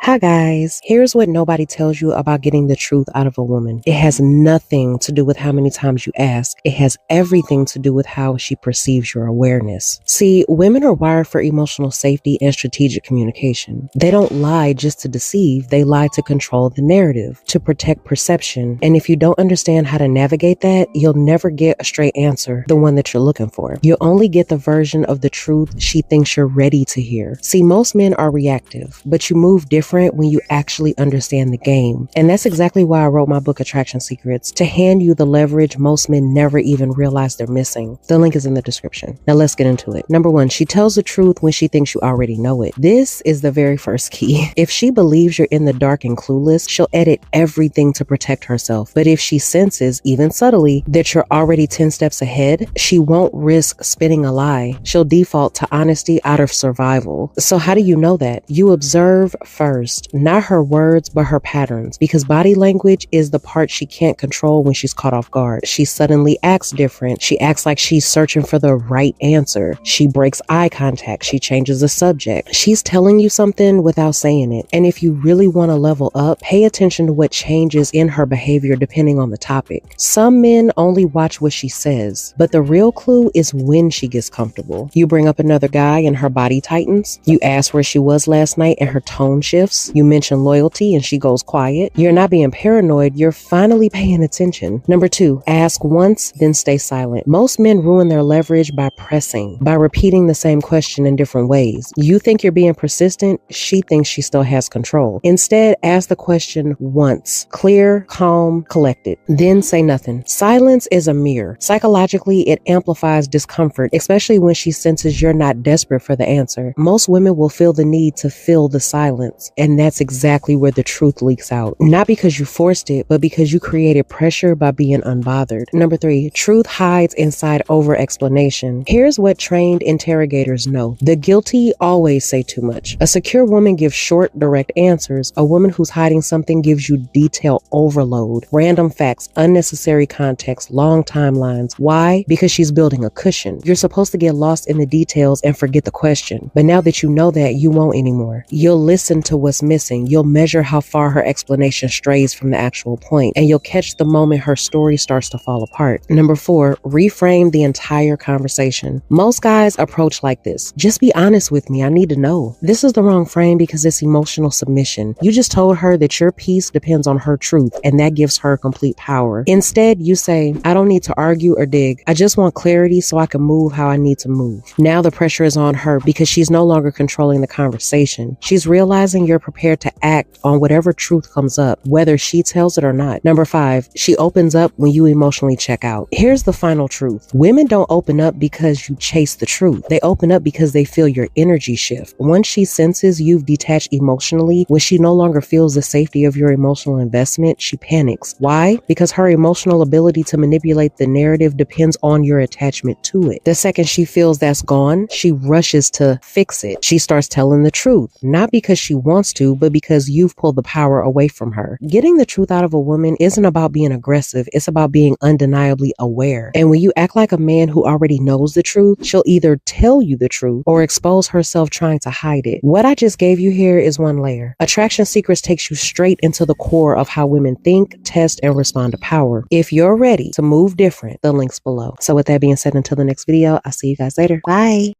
Hi guys, here's what nobody tells you about getting the truth out of a woman. It has nothing to do with how many times you ask. It has everything to do with how she perceives your awareness. See, women are wired for emotional safety and strategic communication. They don't lie just to deceive, they lie to control the narrative, to protect perception. And if you don't understand how to navigate that, you'll never get a straight answer, the one that you're looking for. You'll only get the version of the truth she thinks you're ready to hear. See, most men are reactive, but you move different when you actually understand the game. And that's exactly why I wrote my book, Attraction Secrets, to hand you the leverage most men never even realize they're missing. The link is in the description. Now let's get into it. Number one, she tells the truth when she thinks you already know it. This is the very first key. If she believes you're in the dark and clueless, she'll edit everything to protect herself. But if she senses, even subtly, that you're already 10 steps ahead, she won't risk spinning a lie. She'll default to honesty out of survival. So how do you know that? You observe first. Not her words, but her patterns, because body language is the part she can't control when she's caught off guard. She suddenly acts different. She acts like she's searching for the right answer. She breaks eye contact. She changes the subject. She's telling you something without saying it. And if you really want to level up, pay attention to what changes in her behavior depending on the topic. Some men only watch what she says, but the real clue is when she gets comfortable. You bring up another guy and her body tightens. You ask where she was last night and her tone shifts. You mention loyalty and she goes quiet. You're not being paranoid. You're finally paying attention. Number two, ask once, then stay silent. Most men ruin their leverage by pressing, by repeating the same question in different ways. You think you're being persistent. She thinks she still has control. Instead, ask the question once. Clear, calm, collected. Then say nothing. Silence is a mirror. Psychologically, it amplifies discomfort, especially when she senses you're not desperate for the answer. Most women will feel the need to fill the silence. And that's exactly where the truth leaks out. Not because you forced it, but because you created pressure by being unbothered. Number three, truth hides inside over explanation. Here's what trained interrogators know. The guilty always say too much. A secure woman gives short, direct answers. A woman who's hiding something gives you detail overload, random facts, unnecessary context, long timelines. Why? Because she's building a cushion. You're supposed to get lost in the details and forget the question. But now that you know that, you won't anymore. You'll listen to what's missing. You'll measure how far her explanation strays from the actual point, and you'll catch the moment her story starts to fall apart. Number four, reframe the entire conversation. Most guys approach like this. Just be honest with me. I need to know. This is the wrong frame because it's emotional submission. You just told her that your peace depends on her truth, and that gives her complete power. Instead, you say, I don't need to argue or dig. I just want clarity so I can move how I need to move. Now the pressure is on her because she's no longer controlling the conversation. She's realizing you're prepared to act on whatever truth comes up, whether she tells it or not. Number five, she opens up when you emotionally check out. Here's the final truth. Women don't open up because you chase the truth. They open up because they feel your energy shift. Once she senses you've detached emotionally, when she no longer feels the safety of your emotional investment, she panics. Why? Because her emotional ability to manipulate the narrative depends on your attachment to it. The second she feels that's gone, she rushes to fix it. She starts telling the truth, not because she wants to, but because you've pulled the power away from her. Getting the truth out of a woman isn't about being aggressive. It's about being undeniably aware. And when you act like a man who already knows the truth, she'll either tell you the truth or expose herself trying to hide it. What I just gave you here is one layer. Attraction Secrets takes you straight into the core of how women think, test, and respond to power. If you're ready to move different, the link's below. So with that being said, until the next video, I'll see you guys later. Bye.